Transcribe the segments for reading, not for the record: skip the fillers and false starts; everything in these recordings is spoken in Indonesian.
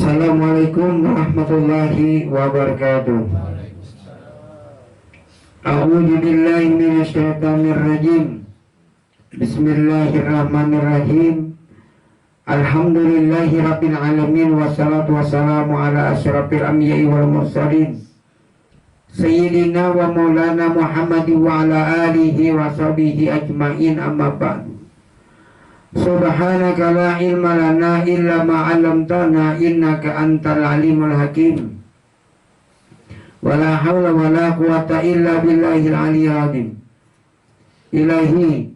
Assalamualaikum warahmatullahi wabarakatuh. A'udzu billahi minasyaitonir rajim. Bismillahirrahmanirrahim. Alhamdulillahi rabbil alamin, wassalatu wassalamu ala asyrafil anbiya'i wal mursalin sayyidina wa maulana Muhammadin wa ala alihi wa sahbihi ajmain, amma ba'du. Subhanaka la ilma lana illa ma 'allamtana innaka antal alimul hakim. Wala haula wala quwata illa billahil aliyyil azim. Ilahi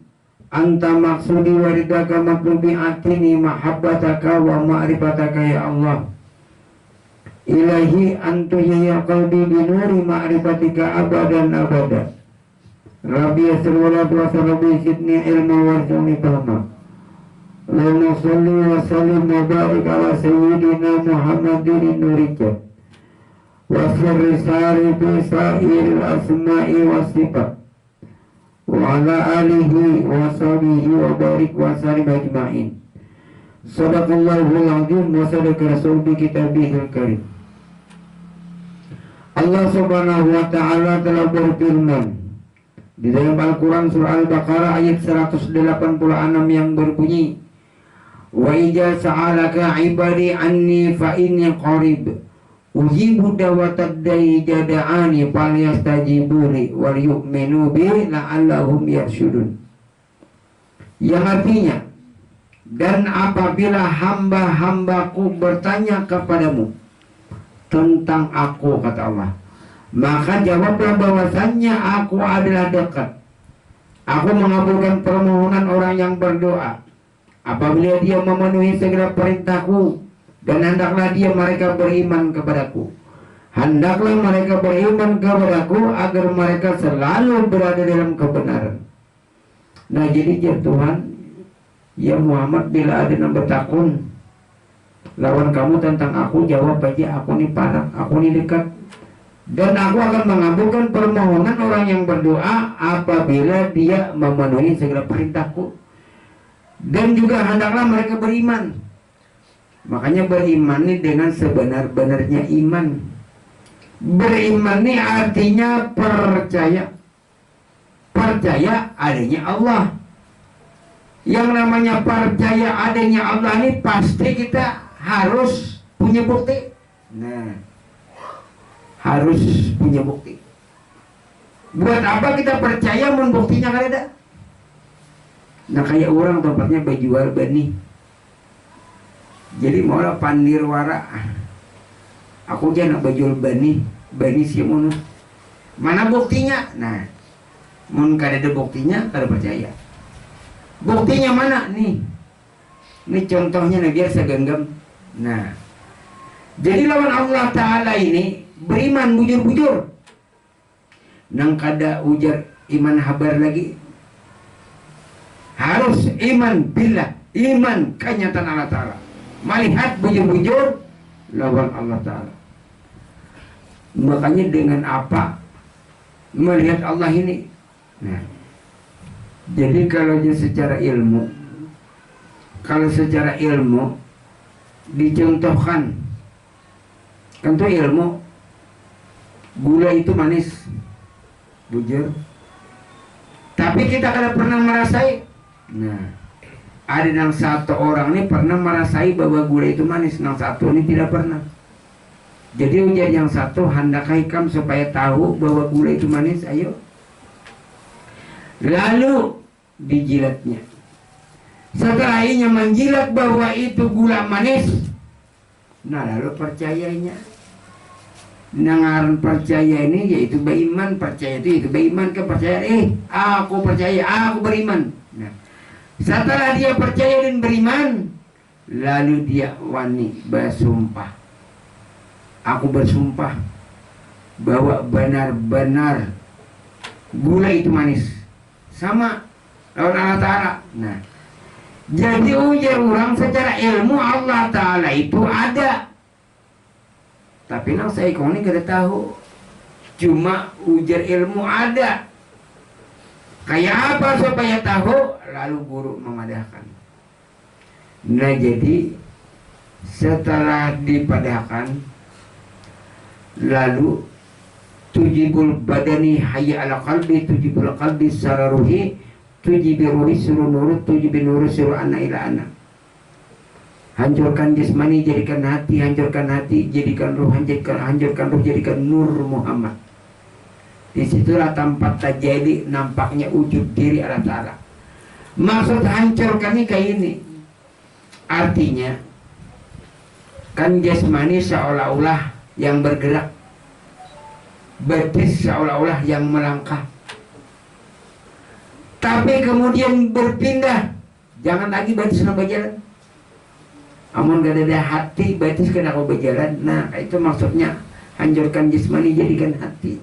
anta maksudi wa ridaka matlubi atini mahabbataka wa ma'rifataka ya Allah. Ilahi antu ya qalbi binuri ma'rifatika abadan abada. Rabbi yasir wa la tu'asir sidni ilma warzuqni fahma. Allahumma salli wa sallim wa barik ala sayyidina Muhammadin nurika wa sirri sari fi sa'iril asma'i wa sifat wa ala alihi wa sahbihi wa barik wa sallim ajma'in. Sadaqallahul azim wa sadaqa rasul bi kitabihil karim. Allah subhanahu wa ta'ala telah berfirman di dalam Al-Quran surah Al-Baqarah ayat 186 yang berbunyi, wa idza sa'alaka ibadi anni fa inni qarib ujibu da'watad da'i jada'ani falyastajibuli wal yu'minu bi la'allahum yarsyudun. Yang artinya, dan apabila hamba-hambaku bertanya kepadamu tentang aku, kata Allah, maka jawablah bahwasannya aku adalah dekat. Aku mengabulkan permohonan orang yang berdoa apabila dia memenuhi segala perintahku, dan hendaklah mereka beriman kepadaku. Hendaklah mereka beriman kepadaku agar mereka selalu berada dalam kebenaran. Nah, jadi Tuhan, ya Muhammad, bila ada yang bertakun lawan kamu tentang aku, jawab aja, aku ini parah, aku ini dekat, dan aku akan mengabulkan permohonan orang yang berdoa apabila dia memenuhi segala perintahku. Dan juga hendaklah mereka beriman. Makanya beriman ini dengan sebenar-benarnya iman. Beriman ini artinya percaya. Percaya adanya Allah. Yang namanya percaya adanya Allah ini pasti kita harus punya bukti. Nah, harus punya bukti. Buat apa kita percaya mun buktinya kan ada? Nah, kayak orang tempatnya berjual benih, jadi mau pandir wara, aku jangan berjual benih sih mana buktinya? Nah, mun kada ada buktinya, kada percaya. Buktinya mana nih? Ini contohnya nih biar saya genggam. Nah, jadi lawan Allah Ta'ala ini beriman bujur-bujur, nang kada ujar iman habar lagi. Harus iman billah, iman kenyataan Allah Ta'ala, melihat bujur-bujur lawan Allah Ta'ala. Makanya dengan apa melihat Allah ini? Nah, jadi kalau secara ilmu dicontohkan, kan tuh ilmu gula itu manis, bujur, tapi kita kada pernah merasai. Nah, ada yang satu orang ini pernah merasai bahwa gula itu manis, yang satu ini tidak pernah. Jadi ujar yang satu, hendak hikam supaya tahu bahwa gula itu manis, ayo. Lalu dijilatnya. Setelah ini menjilat bahwa itu gula manis, nah lalu percayanya. Nangaran percaya ini yaitu beriman. Percaya itu beriman, kepercayaan. Aku percaya, aku beriman. Nah, setelah dia percaya dan beriman, lalu dia wani bersumpah. Aku bersumpah bahwa benar-benar gula itu manis, sama lawan Allah Ta'ala. Nah, jadi ujar orang secara ilmu Allah Ta'ala itu ada, tapi nang saya ini kada tahu. Cuma ujar ilmu ada. Kayak apa supaya tahu? Lalu guru mengadakan. Nah, jadi Setelah dipadahkan, lalu tujibul badani hayya ala qalbi, tujibul qalbi secara ruhi, tujibul ruhi suruh nurut, tujibul nurut suruh anak ila anak. Hancurkan jasmani, jadikan hati, hancurkan hati, jadikan ruh, hancurkan ruh, jadikan nur Muhammad. Disitulah tempat tajali nampaknya wujud diri Allah Ta'ala. Maksud hancurkan ini kayak ini. Artinya kan jasmani seolah-olah yang bergerak, betis seolah-olah yang melangkah, tapi kemudian berpindah. Jangan lagi betis nak berjalan. Amun gak ada hati, betis kena kau berjalan. Nah itu maksudnya hancurkan jasmani, jadikan hati.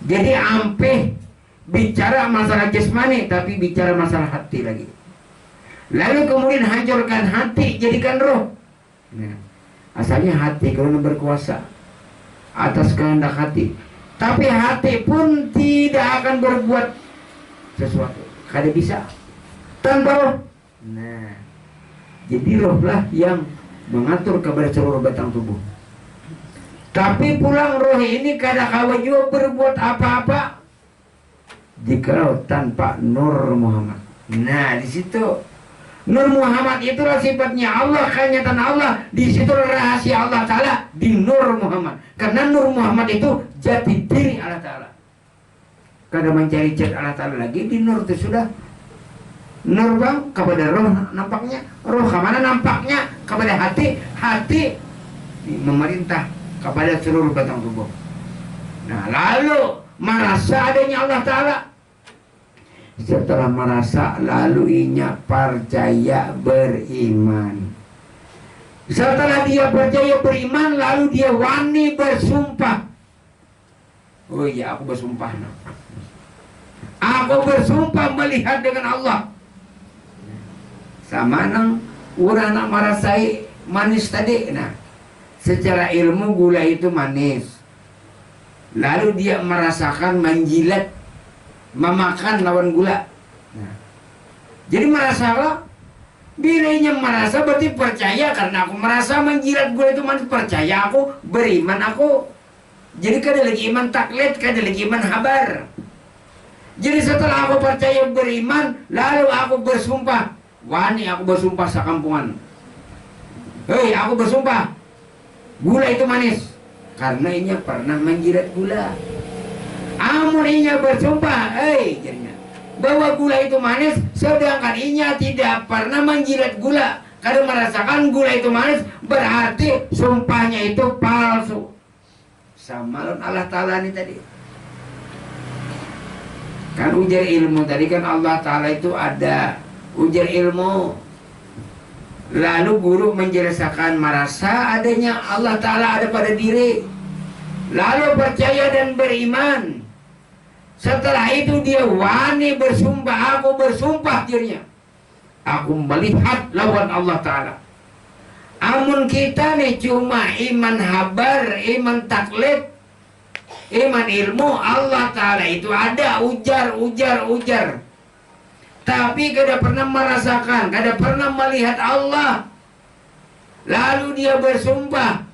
Jadi ampe bicara masalah jasmani, tapi bicara masalah hati lagi. Lalu kemudian hancurkan hati, jadikan roh. Nah, asalnya hati karena berkuasa atas kehendak hati, tapi hati pun tidak akan berbuat sesuatu, kada bisa tanpa roh. Nah, jadi rohlah yang mengatur kepada seluruh batang tubuh. Tapi pulang roh ini kada kawa juga berbuat apa-apa jika tanpa nur Muhammad. Nah, di situ Nur Muhammad itulah sifatnya Allah, kenyataan Allah. Di situ rahasia Allah Ta'ala di Nur Muhammad. Karena Nur Muhammad itu jati diri Allah Ta'ala. Kada mencari cat Allah Ta'ala lagi, di Nur itu sudah. Nur bang kepada roh nampaknya, roh kemana nampaknya kepada hati, hati memerintah kepada seluruh batang tubuh. Nah lalu merasa adanya Allah Ta'ala. Setelah merasa, lalu inya percaya beriman. Setelah dia percaya beriman, lalu dia wani bersumpah. Oh iya, aku bersumpah. Aku bersumpah melihat dengan Allah. Sama nang orang nak merasai manis tadi. Nah, secara ilmu gula itu manis. Lalu dia merasakan menjilat, memakan lawan gula. Nah, jadi merasalah, bilanya merasa berarti percaya. Karena aku merasa menjilat gula itu manis, percaya aku, beriman aku. Jadi kada lagi iman taklid, kada lagi iman habar. Jadi setelah aku percaya beriman, lalu aku bersumpah. Wani aku bersumpah sakampungan. Hei, aku bersumpah gula itu manis, karena inya pernah menjilat gula. Amun inya bersumpah, jadinya bahwa gula itu manis, sedangkan inya tidak pernah menjilat gula, karena merasakan gula itu manis, berarti sumpahnya itu palsu. Sama Allah Ta'ala ini tadi. Kan ujar ilmu tadi kan Allah Ta'ala itu ada ujar ilmu. Lalu guru menjelaskan merasa adanya Allah Ta'ala ada pada diri. Lalu percaya dan beriman. Setelah itu dia wani bersumpah, aku bersumpah dirinya. Aku melihat lawan Allah Ta'ala. Amun kita nih cuma iman habar, iman taklid, iman ilmu, Allah Ta'ala itu ada, ujar. Tapi kada pernah merasakan, kada pernah melihat Allah. Lalu dia bersumpah,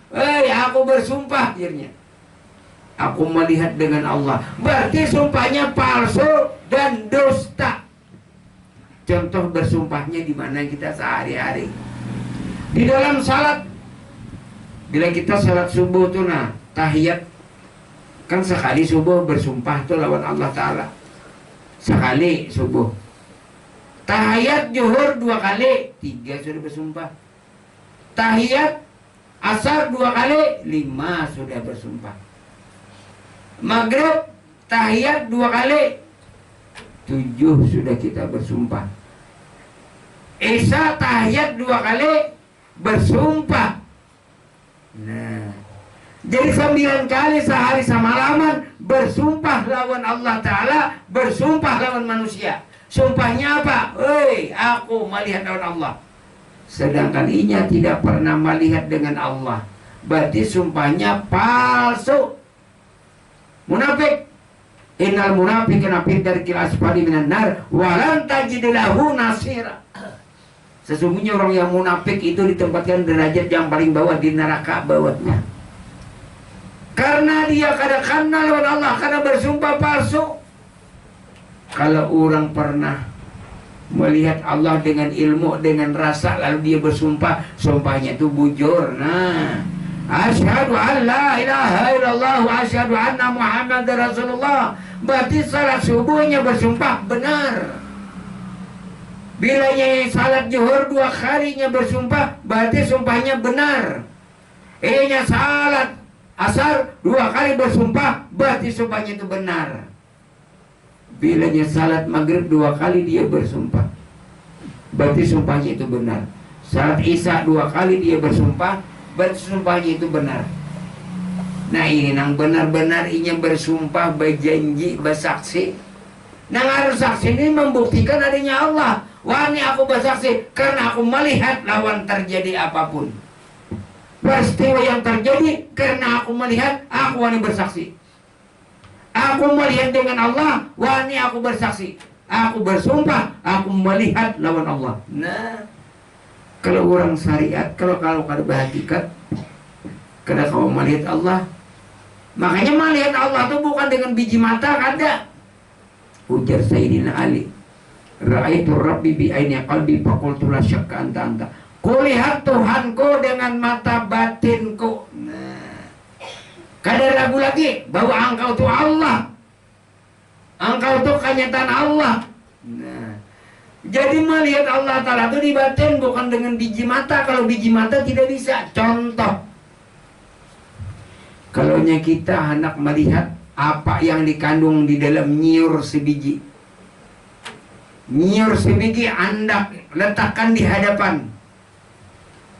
aku bersumpah dirinya. Aku melihat dengan Allah. Berarti sumpahnya palsu dan dusta. Contoh bersumpahnya di mana kita sehari-hari. Di dalam salat. Bila kita salat subuh tuh tahiyat. Kan sekali subuh bersumpah tuh lawan Allah Ta'ala. Sekali subuh. Tahiyat zuhur 2 kali, 3 sudah bersumpah. Tahiyat asar 2 kali, 5 sudah bersumpah. Maghrib tahiyat 2 kali, 7 sudah kita bersumpah. Isya tahiyat 2 kali, bersumpah. Nah, jadi 9 kali sehari semalaman bersumpah lawan Allah Ta'ala, bersumpah lawan manusia. Sumpahnya apa? Aku melihat lawan Allah. Sedangkan inya tidak pernah melihat dengan Allah. Berarti sumpahnya palsu. Munafik. Innal munafiqina fi darkil asfali minan nar wa lan tajid lahu nasira. Sesungguhnya orang yang munafik itu ditempatkan derajat yang paling bawah di neraka bawahnya. Karena dia kadang-kadang lawan Allah, karena bersumpah palsu. Kalau orang pernah melihat Allah dengan ilmu, dengan rasa, lalu dia bersumpah, sumpahnya itu bujur. Nah, asyhadu an la ilaha illallah wa asyhadu anna Muhammad Rasulullah. Berarti salat subuhnya bersumpah benar. Bilanya salat zuhur 2 kalinya bersumpah, berarti sumpahnya benar. Nya salat asar 2 kali bersumpah, berarti sumpahnya itu benar. Bilanya salat maghrib 2 kali dia bersumpah, berarti sumpahnya itu benar. Salat isya 2 kali dia bersumpah, berarti sumpahnya itu benar. Nah ini nang benar-benar inya bersumpah, berjanji, bersaksi. Nang harus saksi ini membuktikan adanya Allah. Wah ini aku bersaksi karena aku melihat lawan terjadi apapun. Peristiwa yang terjadi karena aku melihat, aku wani bersaksi. Aku melihat dengan Allah, wah ini aku bersaksi. Aku bersumpah, aku melihat lawan Allah. Nah, kalau orang syariat, kalau berhakikat, karena kau melihat Allah, makanya melihat Allah itu bukan dengan biji mata, kada. Ujar Sayyidina Ali, ra'aitu Rabbi bi aini qalbi faqultu la syakka anta. Kulihat Tuhanku dengan mata batinku. Nah, kada ragu lagi bahwa engkau itu Allah. Engkau itu kenyataan Allah. Nah, jadi melihat Allah Ta'ala itu di batin, bukan dengan biji mata. Kalau biji mata tidak bisa. Contoh, kalau kita hendak melihat apa yang dikandung di dalam nyiur sebiji. Nyiur sebiji Anda letakkan di hadapan.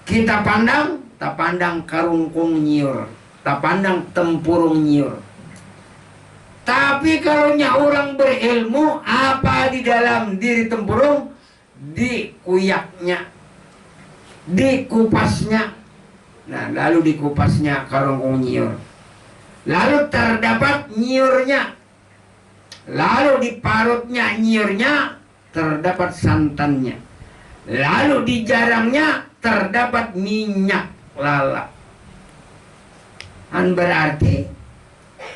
Kita pandang, tak pandang karungkung nyiur, tak pandang tempurung nyiur. Tapi kalau orang berilmu, apa di dalam diri tempurung, dikuyaknya, dikupasnya. Nah, lalu dikupasnya karungkung nyiur. Lalu terdapat nyiurnya. Lalu diparutnya nyiurnya, terdapat santannya. Lalu di jarangnya terdapat minyak lala. Berarti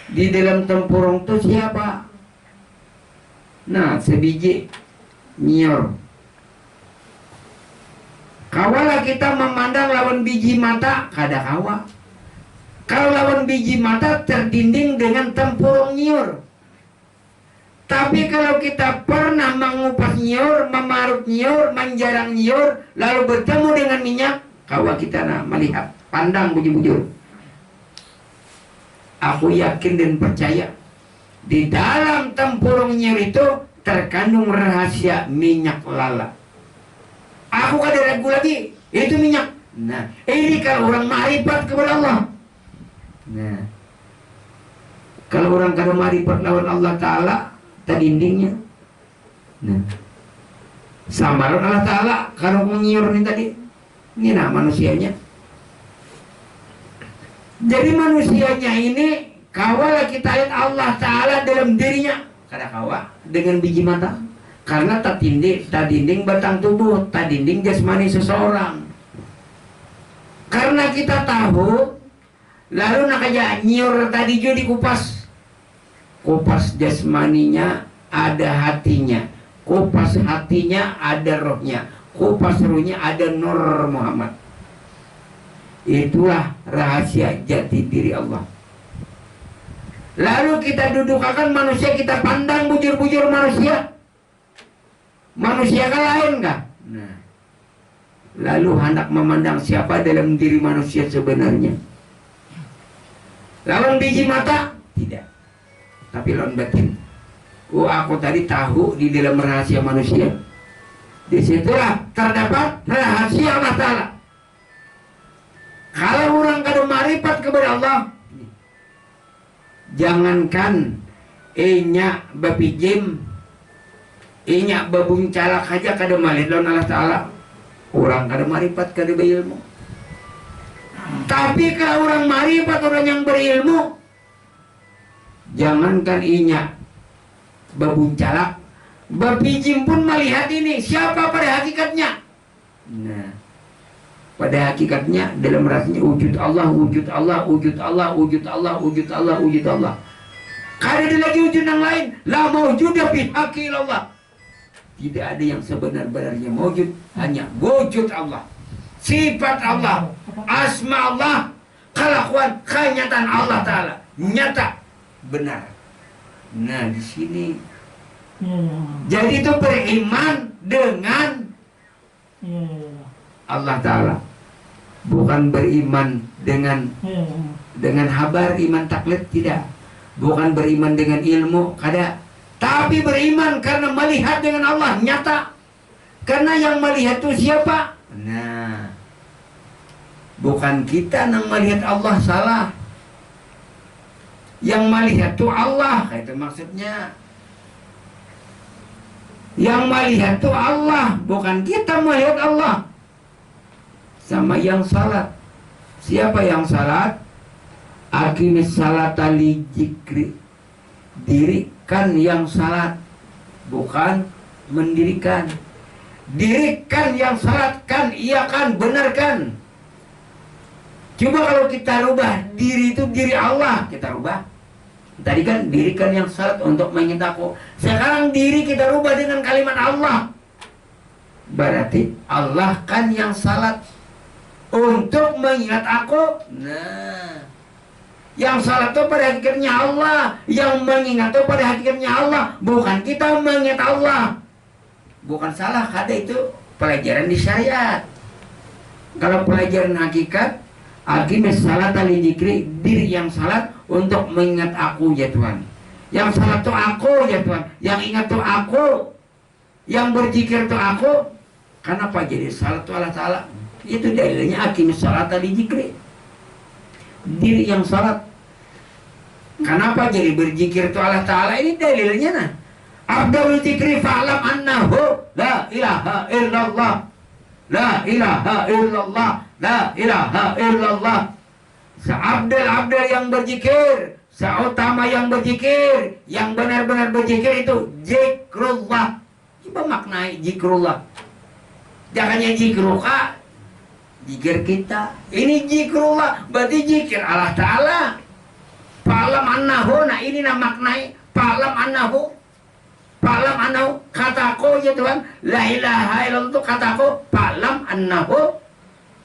di dalam tempurung itu siapa? Nah, sebiji nyiur. Kawalah kita memandang lawan biji mata, kada kawa. Kalau lawan biji mata terdinding dengan tempurung nyiur. Tapi kalau kita pernah mengupas nyiur, memarut nyiur, menjarang nyiur, lalu bertemu dengan minyak, kawa kita melihat, pandang bujur-bujur. Aku yakin dan percaya, di dalam tempurung nyiur itu terkandung rahasia minyak lala. Aku kada ragu lagi, itu minyak. Nah, ini kalau orang ma'rifat kepada Allah. Nah, kalau orang kada ma'rifat lawan Allah Ta'ala, tadindingnya. Nah, samaran Allah Ta'ala kalau menyiur ini tadi. Ini manusianya. Jadi manusianya ini kawal kita lihat Allah Ta'ala dalam dirinya. Kada kawa dengan biji mata. Karena tadinding batang tubuh, tadinding jasmani seseorang. Karena kita tahu, lalu nakaya nyiur tadi juga dikupas. Kupas jasmaninya ada hatinya, kupas hatinya ada rohnya, kupas rohnya ada nur Muhammad. Itulah rahasia jati diri Allah. Lalu kita dudukkan manusia, kita pandang bujur-bujur manusia. Manusia kan lain kah? Nah, lalu hendak memandang siapa dalam diri manusia sebenarnya. Lawan biji mata? Tidak. Tapi lawan batin. Oh, aku tadi tahu di dalam rahasia manusia. Disitulah terdapat rahasia Allah Ta'ala. Kalau orang kada marifat kepada Allah, jangankan inya bapijim, inya babung calak aja kada malih lawan Allah Ta'ala. Orang kada marifat, kada berilmu. Tapi kalau orang marifat, orang yang berilmu, jangankan inya babuncalak, bapijim pun melihat ini siapa pada hakikatnya. Nah, pada hakikatnya dalam rasanya wujud Allah, wujud Allah, wujud Allah, wujud Allah, wujud Allah, wujud Allah. Karena ada lagi wujud yang lain, la mawjuda fi haqqi Allah. Tidak ada yang sebenar-benarnya mewujud, hanya wujud Allah, sifat Allah, asma Allah, kelakuan, kenyataan Allah Ta'ala, nyata, benar. Nah, di sini jadi itu beriman dengan Allah Ta'ala, bukan beriman dengan habar, iman taklid, tidak. Bukan beriman dengan ilmu, kada. Tapi beriman karena melihat dengan Allah nyata. Karena yang melihat itu siapa? Nah, bukan kita yang melihat Allah, salah. Yang melihat itu Allah, itu maksudnya. Yang melihat itu Allah, bukan kita melihat Allah. Sama yang salat. Siapa yang salat? Aqimis salata li dzikri. Dirikan yang salat, bukan mendirikan. Dirikan yang salat, kan, iya kan, benarkan. Coba kalau kita rubah, diri itu diri Allah, kita rubah. Tadi kan dirikan yang salat untuk mengingat aku. Sekarang diri kita rubah dengan kalimat Allah. Berarti Allah kan yang salat untuk mengingat aku. Nah, yang salat itu pada hakikatnya Allah, yang mengingat itu pada hakikatnya Allah, bukan kita mengingat Allah. Bukan salah, ada itu pelajaran di syariat. Kalau pelajaran hakikat, aqimis salata li dzikri, diri yang salat untuk mengingat aku ya Tuhan. Yang salat itu aku ya Tuhan, yang ingat itu aku, yang berzikir itu aku. Kenapa jadi salat itu Allah Ta'ala? Itu dalilnya aqimis salata li dzikri, diri yang salat. Kenapa jadi berzikir itu Allah Ta'ala? Ini dalilnya nah. Abdul dzikri fa'lam annahu la ilaha illallah. La ilaha illallah. La ilaha illallah. Seabdal-abdal yang berzikir, seutama yang berzikir, yang benar-benar berzikir itu zikrullah. Coba maknai zikrullah. Jangannya zikruka, zikir kita. Ini zikrullah, berarti zikir Allah Ta'ala. Fa'lam annahu, nah ini nama maknai. Fa'lam annahu, fa'lam annahu, kataku ya Tuhan, la ilaha illallah itu kataku. Fa'lam annahu,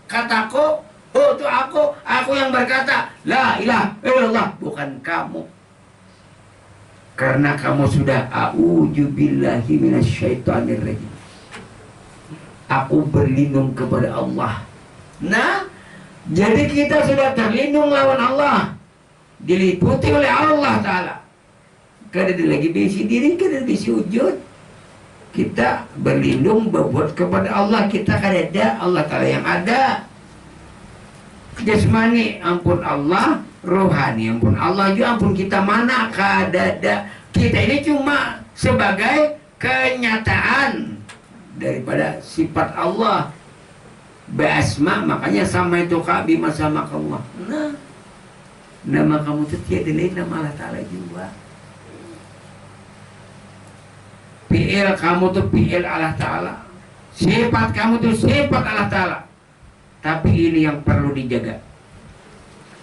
kataku, oh itu aku yang berkata la ilaha illallah, bukan kamu. Karena kamu sudah a'udzubillahi minasyaitonir rajim. Aku berlindung kepada Allah. Nah, jadi kita sudah terlindung lawan Allah, diliputi oleh Allah Ta'ala. Kada lagi bisi diri, kada bisi wujud. Kita berlindung berbuat kepada Allah. Kita kada ada, Allah Ta'ala yang ada. Jasmani ampun Allah, rohani ampun Allah juga, ampun kita mana kada ada. Kita ini cuma sebagai kenyataan daripada sifat Allah. Basma, makanya sama itu kak bima sama Allah. Nah, nama kamu itu tiada lain nama Allah Ta'ala juga. Fi'il kamu tuh fi'il Allah Ta'ala. Sifat kamu tuh sifat Allah Ta'ala. Tapi ini yang perlu dijaga.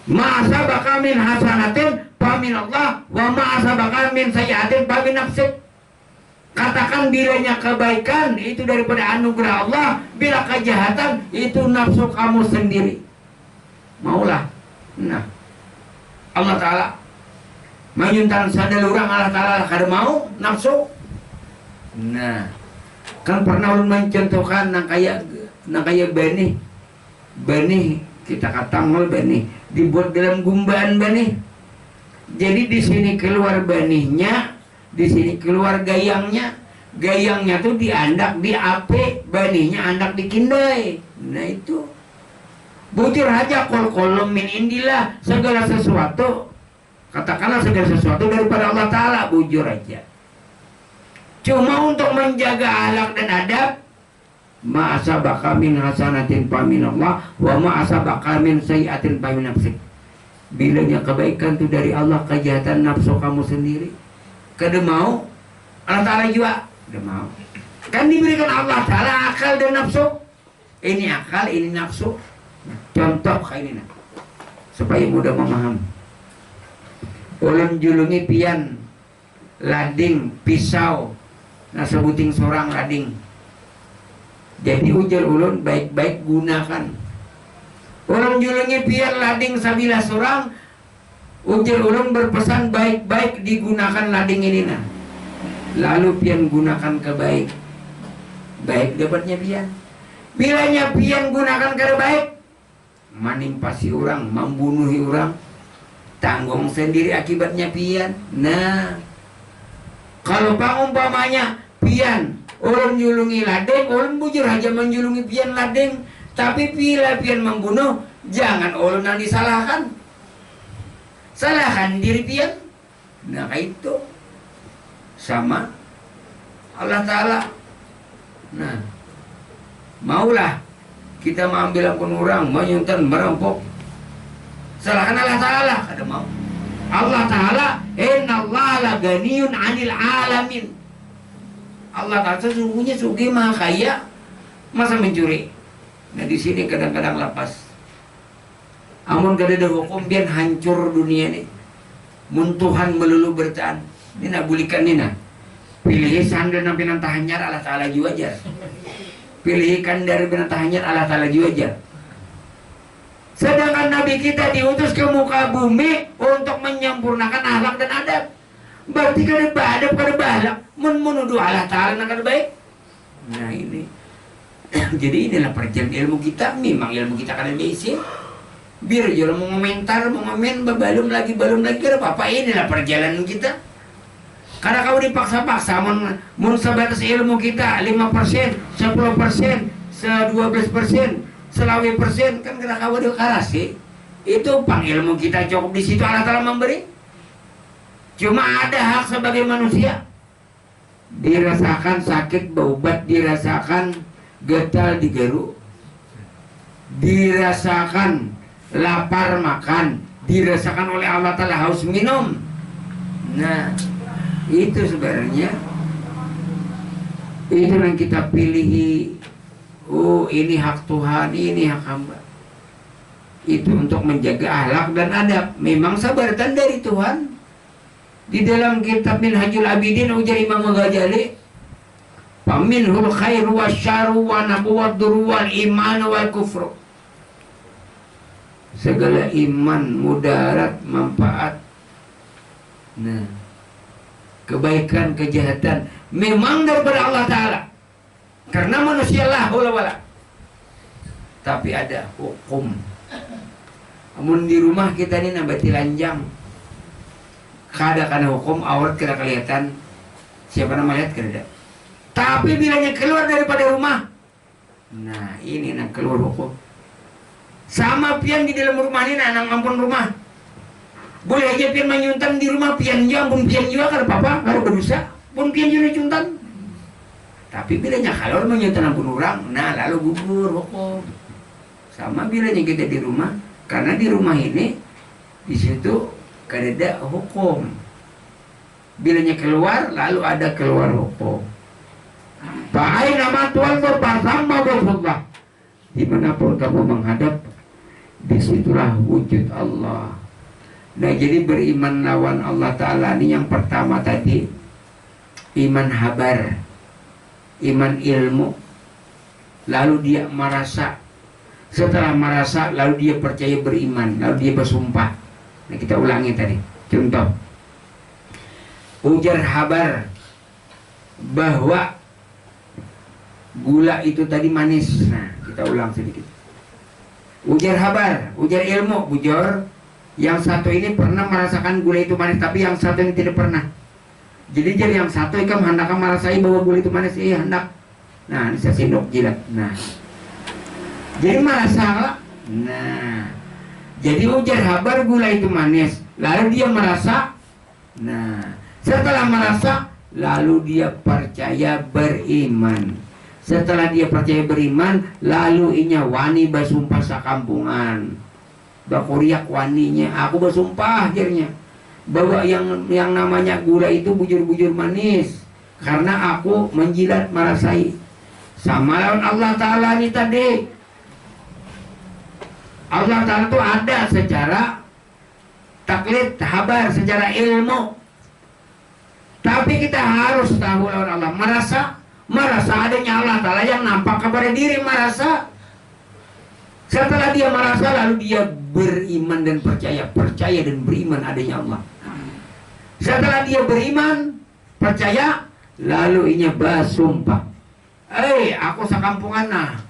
Ma'asabaka min hasanatin famin Allah, wa ma'asabaka min sayyi'atin famin nafsik. Katakan bilanya kebaikan itu daripada anugerah Allah, bila kejahatan itu nafsu kamu sendiri. Maulah. Nah, Allah Ta'ala menyuntan sadar orang, Allah Ta'ala kada mau nafsu. Nah, kan pernah ulun mencontohkan nang kaya benih kita kata mal benih dibuat dalam gumbaan benih. Jadi di sini keluar benihnya, di sini keluar gayangnya. Gayangnya tuh diandak di ape, benihnya andak di kindai. Nah itu bujur aja kol min indillah, segala sesuatu, katakanlah segala sesuatu daripada Allah Ta'ala, bujur aja. Cuma untuk menjaga akhlak dan adab, ma'asabaka min hasanatin famin Allah, wa ma'asabaka min sayyi'atin famin nafsik. Bilanya kebaikan itu dari Allah, kejahatan nafsu kamu sendiri. Kada mau, Allah Ta'ala juga kada mau. Kan diberikan Allah Ta'ala akal dan nafsu. Ini akal, ini nafsu. Contoh kayak ini, supaya mudah memahami. Ulun julungi pian, lading, pisau, nah sebuting sorang lading. Jadi ujar ulun baik-baik gunakan. Ulun julungi pian, lading, sabila sorang. Ujar ulun berpesan baik-baik digunakan lading ini nah. Lalu pian gunakan ke baik. Baik dapatnya pian. Bilanya pian gunakan ke baik, manimpasi orang, membunuhi orang, tanggung sendiri akibatnya pian. Nah, kalau umpamanya pian ulun julungi lading, ulun bujur aja menjulungi pian lading, tapi bila pian membunuh, jangan ulun yang disalahkan. Salahkan diri pian. Nah itu sama Allah Ta'ala. Nah, maulah kita mengambil ampun orang, menyuntan, merampok, salahkan Allah Ta'ala. Kada mau. Allah Ta'ala, innallaha la ganiyun 'anil 'alamin. Allah Ta'ala sesungguhnya sugih maha kaya, masa mencuri. Nah di sini kadang-kadang lapas. Amun kada ada hukum biar hancur dunia ini. Mun Tuhan melulu bertahan. Ini nak bulikan ini nak. Pilih sandal nampi nang tahanyar Allah Ta'ala juga aja. Pilihkan dari binatang hanyar Allah Ta'ala juga aja. Sedangkan Nabi kita diutus ke muka bumi untuk menyempurnakan akhlak dan adab. Berarti kada adab, kada balak menuduh Allah Ta'ala nang kada baik. Nah ini. Jadi inilah perjalanan ilmu kita. Memang ilmu kita kada basic. Biar jual mau komentar, mau komen, belum lagi, kada apa-apa. Inilah perjalanan kita. Karena kau dipaksa-paksa, mun sebatas ilmu kita 5%, 10%, 12%, selawi persen, kan kena kau dikaras sih. Itu pang ilmu kita cukup di situ Allah Ta'ala memberi. Cuma ada hak sebagai manusia. Dirasakan sakit berobat, dirasakan getal digeruk, dirasakan lapar makan, dirasakan oleh Allah Ta'ala haus minum. Nah, itu sebenarnya itu yang kita pilih. Oh, ini hak Tuhan, ini hak hamba. Itu untuk menjaga akhlak dan adab. Memang sabarkan dari Tuhan. Di dalam kitab Minhajul Abidin ujar Imam Ghazali, "Faminhul khairu wasyarru wa nabuwad duru wal iman wal kufru." Segala iman, mudarat, manfaat. Nah, kebaikan, kejahatan memang daripada Allah Ta'ala. Karena manusia lah wala. Tapi ada hukum. Amun di rumah kita ini nabati lanjang. Kada kana hukum aurat kada kelihatan. Siapa nama lihat kada. Tapi bilanya keluar daripada rumah. Nah, ini nak keluar hukum. Sama pian di dalam rumah ini anak ampun rumah. Boleh aja pian menyuntan di rumah pian juga, pun pian juga kada apa-apa, kada berdosa. Pun pian juga nyuntan. Tapi bilanya kalau menyuntan ampun orang, nah lalu gugur hukum. Sama bilanya kita di rumah, karena di rumah ini di situ kada ada hukum. Bilanya keluar, lalu ada keluar hukum. Bahai nama Tuhan bersama Allah. Dimanapun kamu menghadap, disitulah wujud Allah. Nah, jadi beriman lawan Allah Ta'ala ini yang pertama tadi, iman habar, iman ilmu. Lalu dia merasa, setelah merasa lalu dia percaya beriman, lalu dia bersumpah. Nah, kita ulangi tadi. Contoh, ujar habar bahwa gula itu tadi manis. Nah, kita ulang sedikit. Ujar habar, ujar ilmu, bujur. Yang satu ini pernah merasakan gula itu manis, tapi yang satu ini tidak pernah. Jadi yang satu ikam hendak merasai bahwa gula itu manis, hendak. Nah, ini saya sendok jilat. Nah, jadi merasa. Nah, jadi ujar habar gula itu manis, lalu dia merasa. Nah, setelah merasa, lalu dia percaya beriman. Setelah dia percaya beriman, lalu inya wani bersumpah sakampungan. Bakuriak waninya, aku bersumpah akhirnya bahwa yang namanya gula itu bujur-bujur manis, karena aku menjilat merasai. Sama lawan Allah Ta'ala ini tadi. Allah Ta'ala itu ada secara taklid, habar, secara ilmu. Tapi kita harus tahu lawan Allah. Merasa adanya Allah Ta'ala yang nampak kepada diri, merasa. Setelah dia merasa, lalu dia beriman dan percaya dan beriman adanya Allah. Setelah dia beriman, percaya, lalu inya bersumpah. Aku sakampungan nah.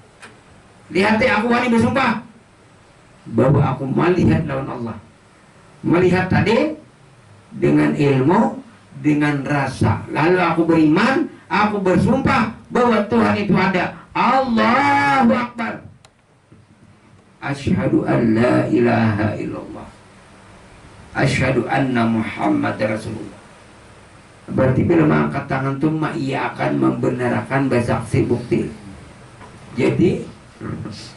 Lihat aku wani bersumpah bahwa aku melihat lawan Allah. Melihat tadi dengan ilmu, dengan rasa. Lalu aku beriman, aku bersumpah bahwa Tuhan itu ada. Allahu Akbar. Asyhadu an la ilaha illallah. Asyhadu anna Muhammad Rasulullah. Berarti bila mengangkat tangan itu ia akan membenarkan saksi bukti. Jadi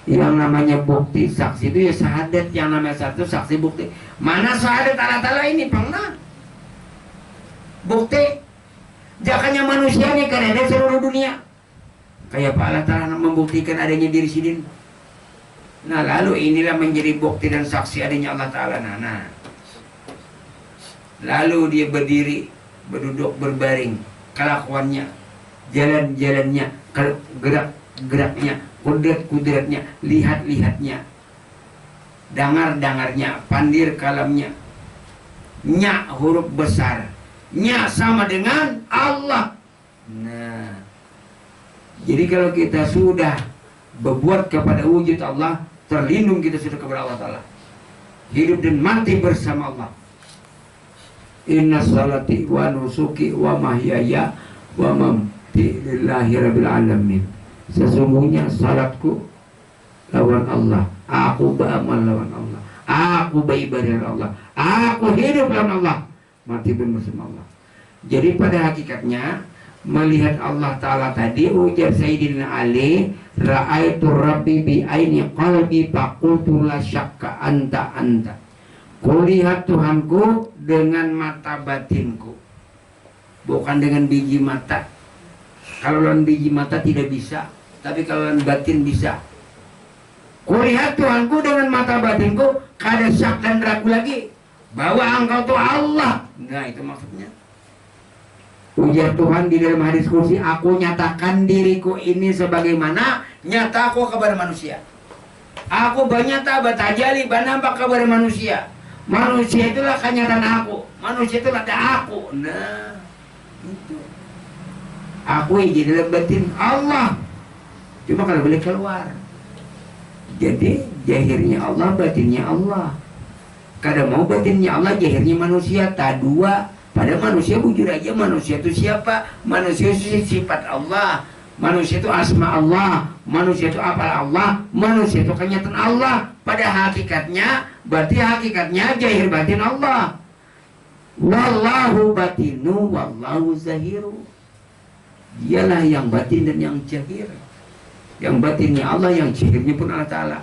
yang namanya bukti saksi itu ya syahadat, yang namanya satu saksi bukti. Mana syahadat Allah Ta'ala ini pernah bukti jakannya manusia nih karena ada seluruh dunia. Kayak Pak Allah Ta'ala membuktikan adanya diri sini. Nah lalu inilah menjadi bukti dan saksi adanya Allah Ta'ala. Nah. Lalu dia berdiri, berduduk, berbaring, kelakuannya, jalan-jalannya, gerak-geraknya, kudrat-kudratnya, lihat-lihatnya, dangar-dangarnya, pandir kalamnya, nya huruf besar, nya sama dengan Allah. Nah, jadi kalau kita sudah berbuat kepada wujud Allah, terlindung kita sudah kepada Allah Ta'ala. Hidup dan mati bersama Allah. Inna salati wa nusuki wa mahyaya wa mamati lillahi rabbil alamin. Sesungguhnya salatku lawan Allah, aku beramal lawan Allah, aku beribadah lawan Allah, aku hidup lawan Allah, mati pun bersama Allah. Jadi pada hakikatnya melihat Allah Ta'ala tadi, ujar Sayyidina Ali, ra'aitu rabbi bi aini qalbi faqultu la syakka anta. Kulihat Tuhanku dengan mata batinku, bukan dengan biji mata. Kalau lawan biji mata tidak bisa, tapi kalau lawan batin bisa. Kulihat Tuhanku dengan mata batinku, kada syak dan ragu lagi bahwa engkau itu Allah. Nah itu maksudnya. Ujar Tuhan di dalam hadis kursi, aku nyatakan diriku ini sebagaimana nyataku kepada manusia. Aku banyata batajali banampak kepada manusia. Manusia itulah kenyataan aku. Manusia itulah ada aku. Nah, itu. Aku yang jadi batin Allah. Cuma kalau boleh keluar. Jadi jahirnya Allah, batinnya Allah. Kadang mau batinnya Allah, jahirnya manusia. Tak dua. Pada manusia bujur aja, manusia itu siapa? Manusia itu sifat Allah. Manusia itu asma Allah. Manusia itu apal Allah. Manusia itu kenyataan Allah. Pada hakikatnya, berarti hakikatnya jahir batin Allah. Wallahu batinu wallahu zahiru. Dialah yang batin dan yang jahir. Yang batinnya Allah, yang jahirnya pun Allah Ta'ala.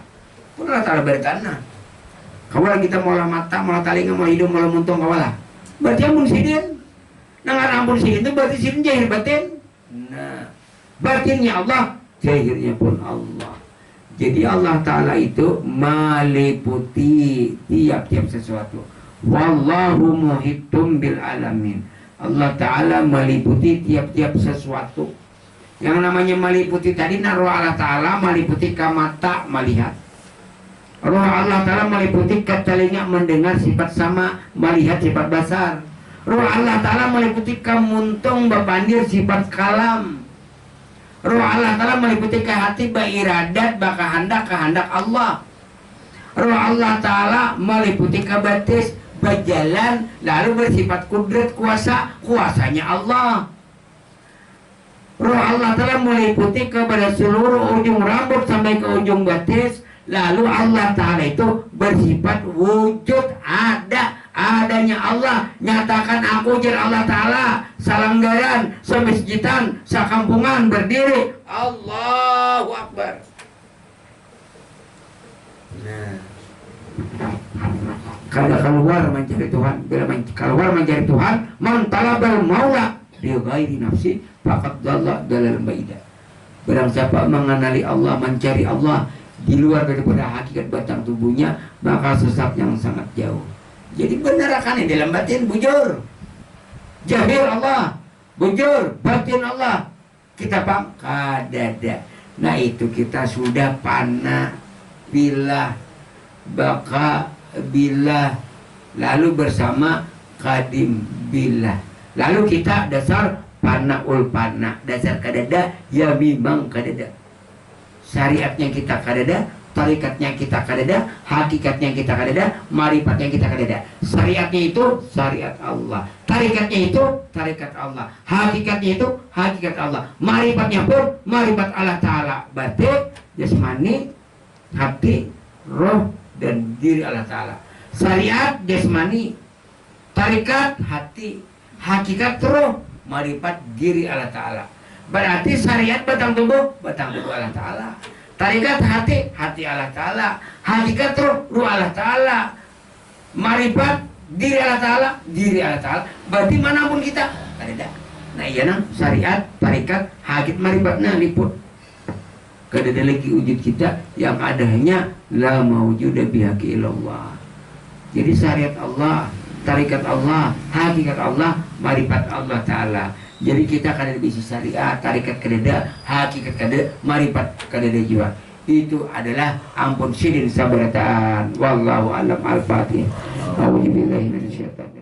Pun Allah Ta'ala bertanah. Kawalah kita maulah mata, maulah talinga, maulah hidung, maulah muntung, kawalah. Berarti ampun sidin. Nah ampun sidin itu berarti sidin jahir batin. Nah, batinnya Allah, jahirnya pun Allah. Jadi Allah Ta'ala itu meliputi tiap-tiap sesuatu. Wallahu muhitum bil alamin. Allah Ta'ala meliputi tiap-tiap sesuatu. Yang namanya meliputi tadi, roh Allah Ta'ala meliputi ke mata melihat. Roh Allah Ta'ala meliputi ke telinga mendengar sifat sama, melihat sifat basar. Roh Allah Ta'ala meliputi ke muntung berpandir sifat kalam. Roh Allah Ta'ala meliputi ke hati beiradat, kehendak Allah. Roh Allah Ta'ala meliputi ke batis, berjalan, lalu bersifat kudrat, kuasanya Allah. Roh Allah Ta'ala meliputi kepada seluruh ujung rambut sampai ke ujung batis. Lalu Allah Ta'ala itu bersifat wujud, adanya Allah. Nyatakan aku jar Allah Ta'ala, salanggaran, semasjidan, sakampungan berdiri, Allahu Akbar. Nah, kalau keluar mencari Tuhan, bila keluar mencari Tuhan, man talabal maula bi ghairi nafsi faqad dhalla dalalan ba'ida. Barang siapa mengenali Allah, mencari Allah di luar daripada hakikat batang tubuhnya, maka sesat yang sangat jauh. Jadi benar kan dalam batin bujur, jahir Allah, bujur batin Allah. Kita paham kadada. Nah itu kita sudah pana billah, baka billah, lalu bersama kadim billah. Lalu kita dasar panaul pana, dasar kadada, ya memang kadada. Syariatnya kita kadada, tarikatnya kita kadada, hakikatnya kita kadada, marifatnya kita kadada. Syariatnya itu syariat Allah, tarikatnya itu tarikat Allah, hakikatnya itu hakikat Allah, marifatnya pun marifat Allah Ta'ala. Berarti jasmani, hati, roh, dan diri Allah Ta'ala. Syariat jasmani, tarikat hati, hakikat roh, marifat diri Allah Ta'ala. Berarti syariat batang tubuh Allah Ta'ala. Tarikat hati, hati Allah Ta'ala. Hakikat ruh Allah Ta'ala. Marifat diri Allah Ta'ala, diri Allah Ta'ala. Berarti manapun kita ada. Nah iya nang syariat, tarikat, hakikat, marifat, nah liput. Kadada lagi wujud kita yang ada hanya la mawjuda bihaqi illallah. Jadi syariat Allah, tarikat Allah, hakikat Allah, marifat Allah Ta'ala. Jadi kita kadada bisa syariat, tarikat kadada, hakikat kadada, marifat kadada juga. Itu adalah ampun sidin sabarataan. Wallahu a'lam al-fatihah. A'udzubillahi minasyaitonir